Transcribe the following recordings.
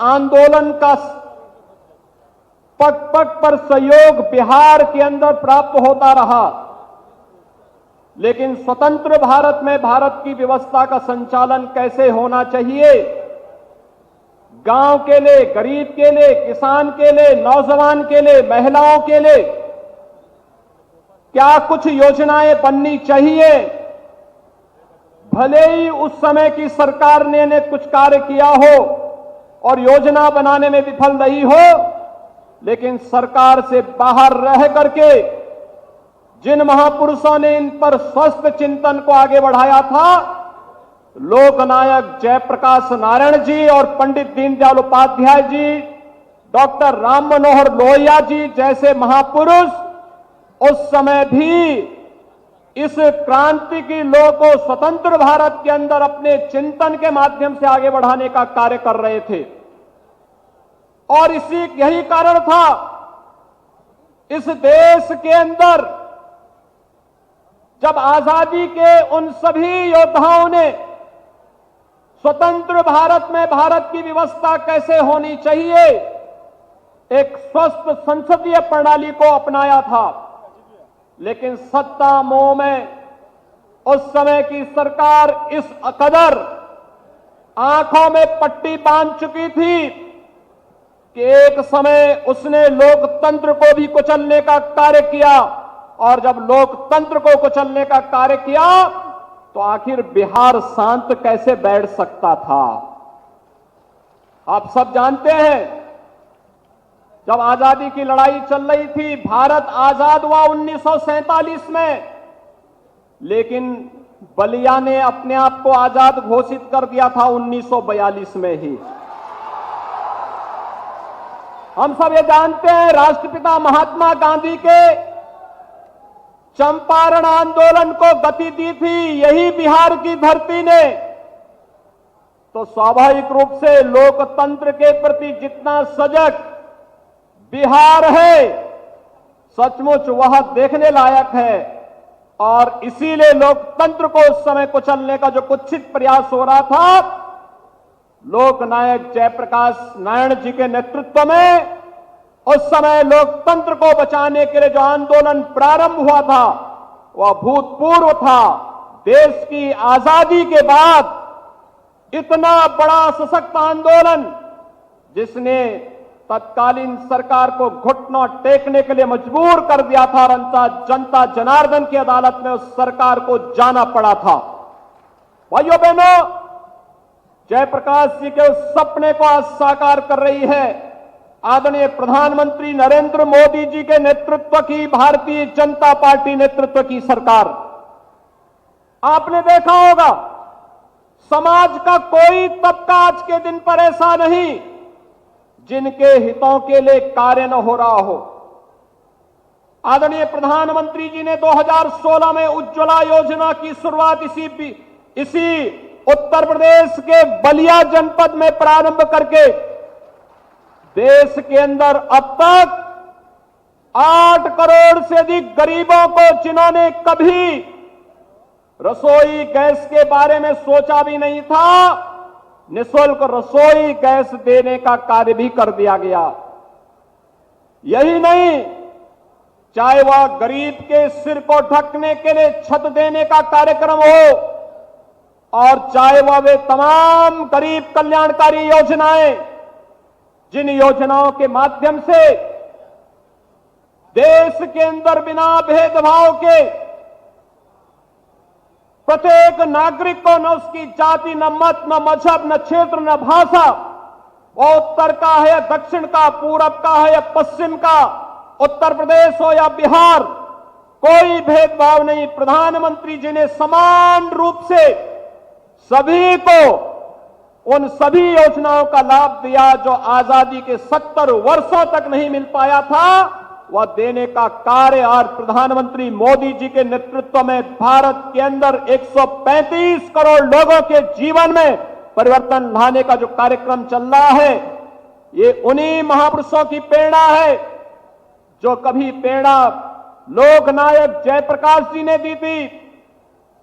आंदोलन का पग पग पर सहयोग बिहार के अंदर प्राप्त होता रहा, लेकिन स्वतंत्र भारत में भारत की व्यवस्था का संचालन कैसे होना चाहिए, गांव के लिए, गरीब के लिए, किसान के लिए, नौजवान के लिए, महिलाओं के लिए क्या कुछ योजनाएं बननी चाहिए। भले ही उस समय की सरकार ने कुछ कार्य किया हो और योजना बनाने में विफल रही हो, लेकिन सरकार से बाहर रह करके जिन महापुरुषों ने इन पर स्वस्थ चिंतन को आगे बढ़ाया था, लोकनायक जयप्रकाश नारायण जी और पंडित दीनदयाल उपाध्याय जी, डॉक्टर राम मनोहर लोहिया जी जैसे महापुरुष उस समय भी इस क्रांति की लौ को स्वतंत्र भारत के अंदर अपने चिंतन के माध्यम से आगे बढ़ाने का कार्य कर रहे थे। और यही कारण था इस देश के अंदर जब आजादी के उन सभी योद्धाओं ने स्वतंत्र भारत में भारत की व्यवस्था कैसे होनी चाहिए, एक स्वस्थ संसदीय प्रणाली को अपनाया था, लेकिन सत्ता मोह में उस समय की सरकार इस कदर आंखों में पट्टी बांध चुकी थी कि एक समय उसने लोकतंत्र को भी कुचलने का कार्य किया, और जब लोकतंत्र को कुचलने का कार्य किया तो आखिर बिहार शांत कैसे बैठ सकता था। आप सब जानते हैं, जब आजादी की लड़ाई चल रही थी, भारत आजाद हुआ 1947 में, लेकिन बलिया ने अपने आप को आजाद घोषित कर दिया था 1942 में ही। हम सब ये जानते हैं, राष्ट्रपिता महात्मा गांधी के चंपारण आंदोलन को गति दी थी यही बिहार की धरती ने। तो स्वाभाविक रूप से लोकतंत्र के प्रति जितना सजग बिहार है, सचमुच वह देखने लायक है। और इसीलिए लोकतंत्र को उस समय कुचलने का जो कुत्सित प्रयास हो रहा था, लोकनायक जयप्रकाश नारायण जी के नेतृत्व में उस समय लोकतंत्र को बचाने के लिए जो आंदोलन प्रारंभ हुआ था, वह भूतपूर्व था। देश की आजादी के बाद इतना बड़ा सशक्त आंदोलन जिसने तत्कालीन सरकार को घुटनों टेकने के लिए मजबूर कर दिया था, और जनता जनार्दन की अदालत में उस सरकार को जाना पड़ा था। भाइयों बहनों, जयप्रकाश जी के उस सपने को आज साकार कर रही है आदरणीय प्रधानमंत्री नरेंद्र मोदी जी के नेतृत्व की भारतीय जनता पार्टी नेतृत्व की सरकार। आपने देखा होगा, समाज का कोई तबका आज के दिन पर ऐसा नहीं जिनके हितों के लिए कार्य न हो रहा हो। आदरणीय प्रधानमंत्री जी ने 2016 में उज्ज्वला योजना की शुरुआत इसी उत्तर प्रदेश के बलिया जनपद में प्रारंभ करके देश के अंदर अब तक 8 करोड़ से अधिक गरीबों को, जिन्होंने कभी रसोई गैस के बारे में सोचा भी नहीं था, निःशुल्क रसोई गैस देने का कार्य भी कर दिया गया। यही नहीं, चाहे वह गरीब के सिर को ढकने के लिए छत देने का कार्यक्रम हो, और चाहे वह वे तमाम गरीब कल्याणकारी योजनाएं, जिन योजनाओं के माध्यम से देश के अंदर बिना भेदभाव के प्रत्येक नागरिक को, न उसकी जाति, न मत, न मजहब, न क्षेत्र, न भाषा, वो उत्तर का है या दक्षिण का, पूरब का है या पश्चिम का, उत्तर प्रदेश हो या बिहार, कोई भेदभाव नहीं। प्रधानमंत्री जी ने समान रूप से सभी को उन सभी योजनाओं का लाभ दिया जो आजादी के 70 वर्षों तक नहीं मिल पाया था, वह देने का कार्य आज प्रधानमंत्री मोदी जी के नेतृत्व में भारत के अंदर 135 करोड़ लोगों के जीवन में परिवर्तन लाने का जो कार्यक्रम चल रहा है, ये उन्हीं महापुरुषों की प्रेरणा है जो कभी प्रेरणा लोकनायक जयप्रकाश जी ने दी थी,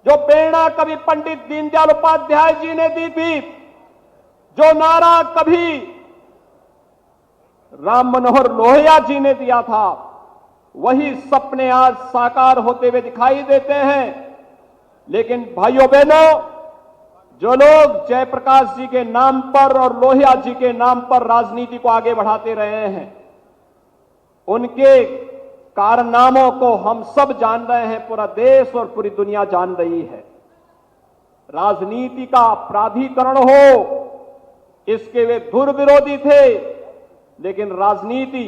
जो प्रेरणा कभी पंडित दीनदयाल उपाध्याय जी ने दी थी, जो नारा कभी राम मनोहर लोहिया जी ने दिया था, वही सपने आज साकार होते हुए दिखाई देते हैं। लेकिन भाइयों बहनों, जो लोग जयप्रकाश जी के नाम पर और लोहिया जी के नाम पर राजनीति को आगे बढ़ाते रहे हैं, उनके कारनामों को हम सब जान रहे हैं, पूरा देश और पूरी दुनिया जान रही है। राजनीति का प्राधिकरण हो, इसके वे धुर विरोधी थे, लेकिन राजनीति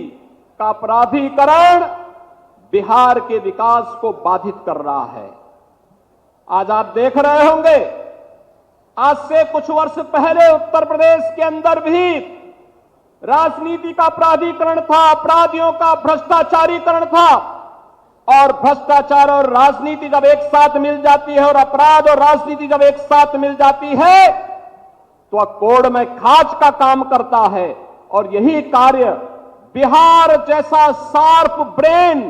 का प्राधिकरण बिहार के विकास को बाधित कर रहा है। आज आप देख रहे होंगे, आज से कुछ वर्ष पहले उत्तर प्रदेश के अंदर भी राजनीति का प्राधिकरण था, अपराधियों का भ्रष्टाचारीकरण था। और भ्रष्टाचार और राजनीति जब एक साथ मिल जाती है और अपराध और राजनीति जब एक साथ मिल जाती है तो कोड़ में खाच का काम करता है। और यही कार्य बिहार जैसा शार्प ब्रेन,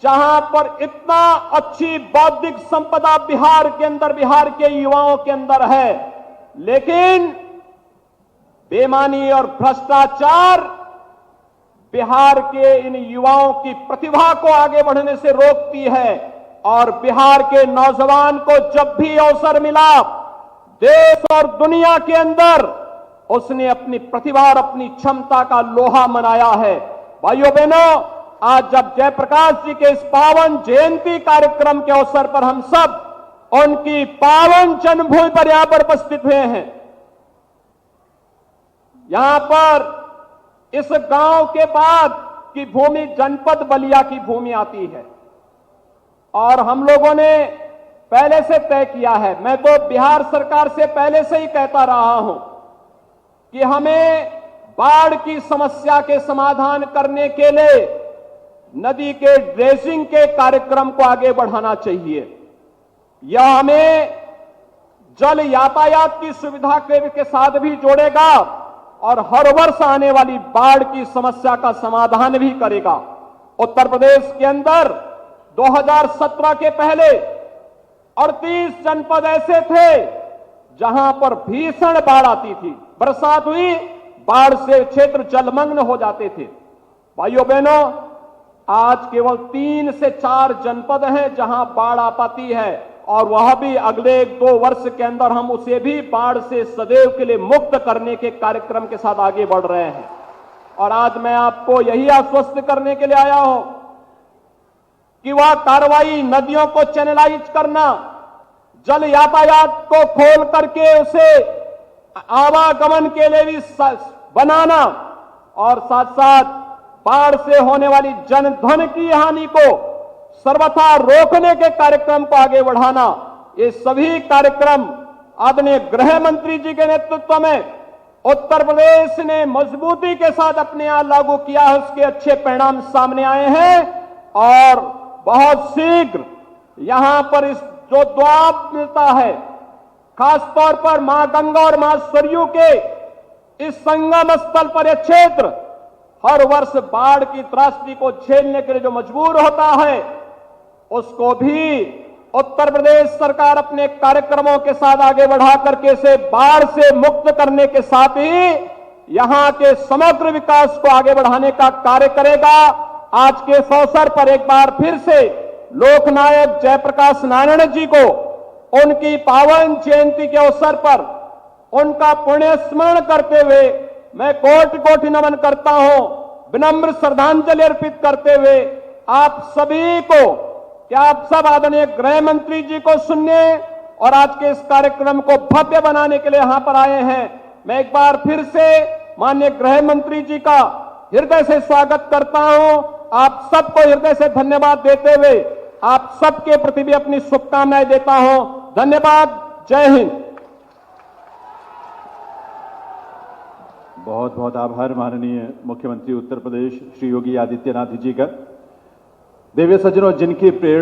जहां पर इतना अच्छी बौद्धिक संपदा बिहार के अंदर, बिहार के युवाओं के अंदर है, लेकिन बेईमानी और भ्रष्टाचार बिहार के इन युवाओं की प्रतिभा को आगे बढ़ने से रोकती है। और बिहार के नौजवान को जब भी अवसर मिला देश और दुनिया के अंदर, उसने अपनी प्रतिभा और अपनी क्षमता का लोहा मनाया है। भाइयों बहनों, आज जब जयप्रकाश जी के इस पावन जयंती कार्यक्रम के अवसर पर हम सब उनकी पावन जन्मभूमि पर यहां पर उपस्थित हुए हैं, यहां पर इस गांव के बाद की भूमि जनपद बलिया की भूमि आती है। और हम लोगों ने पहले से तय किया है, मैं तो बिहार सरकार से पहले से ही कहता रहा हूं कि हमें बाढ़ की समस्या के समाधान करने के लिए नदी के ड्रेजिंग के कार्यक्रम को आगे बढ़ाना चाहिए। यह हमें जल यातायात की सुविधा के साथ भी जोड़ेगा और हर वर्ष आने वाली बाढ़ की समस्या का समाधान भी करेगा। उत्तर प्रदेश के अंदर 2017 के पहले 38 जनपद ऐसे थे जहां पर भीषण बाढ़ आती थी, बरसात हुई, बाढ़ से क्षेत्र जलमग्न हो जाते थे। भाइयों बहनों, आज केवल 3 से 4 जनपद हैं जहां बाढ़ आ पाती है, और वह भी अगले 1-2 वर्ष के अंदर हम उसे भी बाढ़ से सदैव के लिए मुक्त करने के कार्यक्रम के साथ आगे बढ़ रहे हैं। और आज मैं आपको यही आश्वस्त करने के लिए आया हूं कि वह कार्रवाई नदियों को चैनलाइज करना, जल यातायात को खोल करके उसे आवागमन के लिए भी बनाना, और साथ साथ बाढ़ से होने वाली जनधन की हानि को सर्वथा रोकने के कार्यक्रम को आगे बढ़ाना, ये सभी कार्यक्रम आदरणीय गृह मंत्री जी के नेतृत्व में उत्तर प्रदेश ने मजबूती के साथ अपने यहां लागू किया है। उसके अच्छे परिणाम सामने आए हैं और बहुत शीघ्र यहां पर इस जो द्वाब मिलता है, खासतौर पर मां गंगा और मां सरयू के इस संगम स्थल पर यह क्षेत्र हर वर्ष बाढ़ की त्रासदी को झेलने के लिए जो मजबूर होता है, उसको भी उत्तर प्रदेश सरकार अपने कार्यक्रमों के साथ आगे बढ़ा करके इसे बाढ़ से मुक्त करने के साथ ही यहां के समग्र विकास को आगे बढ़ाने का कार्य करेगा। आज के इस अवसर पर एक बार फिर से लोकनायक जयप्रकाश नारायण जी को उनकी पावन जयंती के अवसर पर उनका पुण्य स्मरण करते हुए मैं कोटि कोटि नमन करता हूं, विनम्र श्रद्धांजलि अर्पित करते हुए आप सभी को, क्या आप सब आदरणीय गृह मंत्री जी को सुनने और आज के इस कार्यक्रम को भव्य बनाने के लिए यहां पर आए हैं। मैं एक बार फिर से माननीय गृह मंत्री जी का हृदय से स्वागत करता हूं। आप सबको हृदय से धन्यवाद देते हुए आप सबके प्रति भी अपनी शुभकामनाएं देता हूं। धन्यवाद। जय हिंद। बहुत बहुत आभार माननीय मुख्यमंत्री उत्तर प्रदेश श्री योगी आदित्यनाथ जी का। देवी सज्जनों, जिनकी प्रेरणा